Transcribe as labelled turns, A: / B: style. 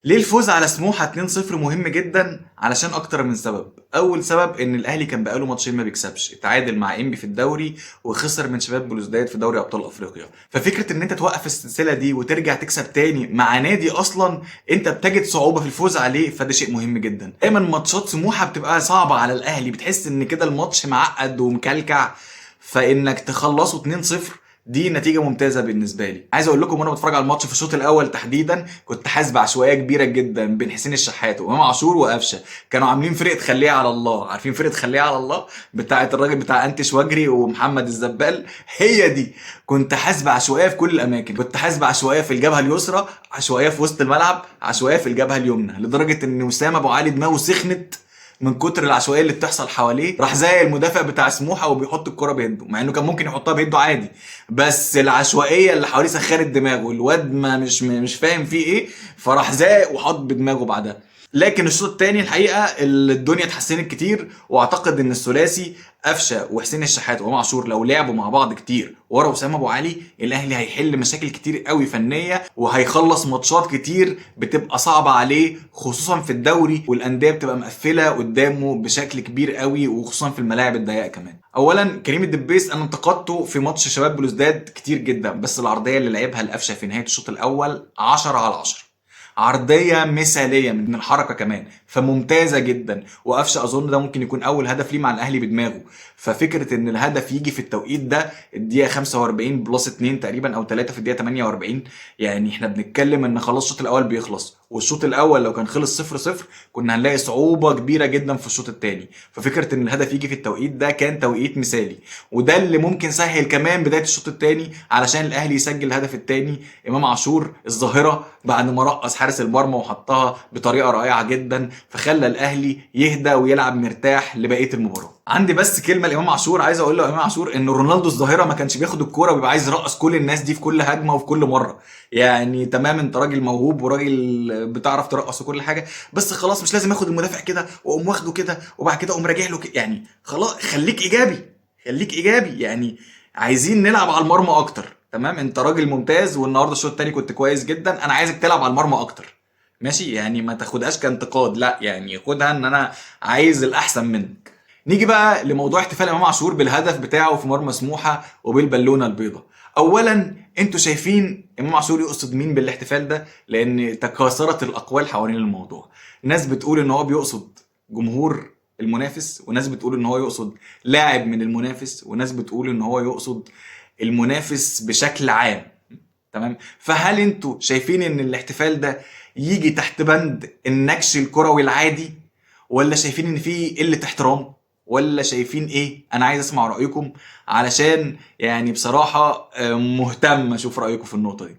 A: ليه الفوز على سموحة 2-0 مهم جدا؟ علشان اكتر من سبب. اول سبب ان الاهلي كان بقاله ماتشين ما بيكسبش، اتعادل مع انبي في الدوري وخسر من شباب بلوزداد في دوري ابطال افريقيا. ففكرة ان انت توقف السلسلة دي وترجع تكسب تاني مع نادي اصلا انت بتجد صعوبة في الفوز عليه، فده شيء مهم جدا. دايما ماتشات سموحة بتبقى صعبة على الاهلي، بتحس ان كده الماتش معقد ومكلكع، فانك تخلصه 2-0 دي نتيجة ممتازة بالنسبة لي. عايز اقول لكم وانا بتفرج على الماتش في الشوط الاول تحديدا كنت حاسس بعشوائية كبيرة جدا بين حسين الشحات وامام عاشور وقفشة. كانوا عاملين فرقة خليها على الله، عارفين فرقة خليها على الله بتاعة الراجل بتاع انتش وجري ومحمد الزبال؟ هي دي. كنت حاسس بعشوائية في كل الاماكن، كنت حاسس بعشوائية في الجبهة اليسرى، عشوائية في وسط الملعب، عشوائية في الجبهة اليمنى، لدرجة ان وسام ابو علي دماغه سخنت من كتر العشوائيه اللي بتحصل حواليه. راح زي المدافع بتاع سموحه وبيحط الكره بيده، مع انه كان ممكن يحطها بيده عادي، بس العشوائيه اللي حواليه سخرت دماغه، الواد ما مش فاهم فيه ايه، فراح زاق وحط بدماغه بعدها. لكن الشوط الثاني الحقيقه الدنيا اتحسنت كتير، واعتقد ان الثلاثي قفشه وحسين الشحات وامام عاشور لو لعبوا مع بعض كتير ورا وسام ابو علي، الاهلي هيحل مشاكل كتير قوي فنيه، وهيخلص ماتشات كتير بتبقى صعبه عليه، خصوصا في الدوري والانديه بتبقى مقفله قدامه بشكل كبير قوي، وخصوصا في الملاعب الضيقه كمان. اولا كريم الدبيس انا انتقدته في ماتش شباب بلوزداد كتير جدا، بس العرضيه اللي لعبها لقفشه في نهايه الشوط الاول 10 على 10، عرضيه مثاليه من الحركه كمان، فممتازه جدا. وقفشه اظن ده ممكن يكون اول هدف ليه مع الاهلي بدماغه، ففكره ان الهدف يجي في التوقيت ده الدقيقه 45 بلس 2 تقريبا او 3 في الدقيقه 48، يعني احنا بنتكلم ان خلاص الشوط الاول بيخلص، والشوط الاول لو كان خلص 0-0 كنا هنلاقي صعوبه كبيره جدا في الشوط الثاني. ففكره ان الهدف يجي في التوقيت ده كان توقيت مثالي، وده اللي ممكن سهل كمان بدايه الشوط الثاني علشان الاهلي يسجل الهدف الثاني. امام عاشور الظاهره بعد ما رقص حارس المرمى وحطها بطريقه رائعه جدا، فخلى الاهلي يهدى ويلعب مرتاح لبقيه المباراه. عندي بس كلمه لامام عاشور، عايز اقول له امام عاشور ان رونالدو الظاهره ما كانش بياخد الكوره ويبقى عايز يرقص كل الناس دي في كل هجمه وفي كل مره. يعني تمام انت راجل موهوب وراجل بتعرف ترقص وكل حاجه، بس خلاص مش لازم اخد المدافع كده واقوم واخده كده وبعد كده اقوم راجع له كده. يعني خلاص خليك ايجابي، خليك ايجابي. يعني عايزين نلعب على المرمى اكتر. تمام انت راجل ممتاز والنهارده الشوط الثاني كنت كويس جدا، انا عايزك تلعب على المرمى اكتر. ماشي، يعني ما تاخدهاش كانتقاد، لا يعني خدها ان انا عايز الاحسن منك. نيجي بقى لموضوع احتفال امام عاشور بالهدف بتاعه في مرمى سموحه وبالبالونه البيضاء. اولا انتوا شايفين امام عاشور يقصد مين بالاحتفال ده؟ لان تكاثرت الاقوال حوالين الموضوع. ناس بتقول ان هو بيقصد جمهور المنافس، وناس بتقول ان هو يقصد لاعب من المنافس، وناس بتقول ان هو يقصد المنافس بشكل عام. تمام، فهل انتوا شايفين ان الاحتفال ده يجي تحت بند النكش الكروي العادي، ولا شايفين ان في قلة احترام، ولا شايفين ايه؟ انا عايز اسمع رأيكم، علشان يعني بصراحة مهتم اشوف رأيكم في النقطة دي.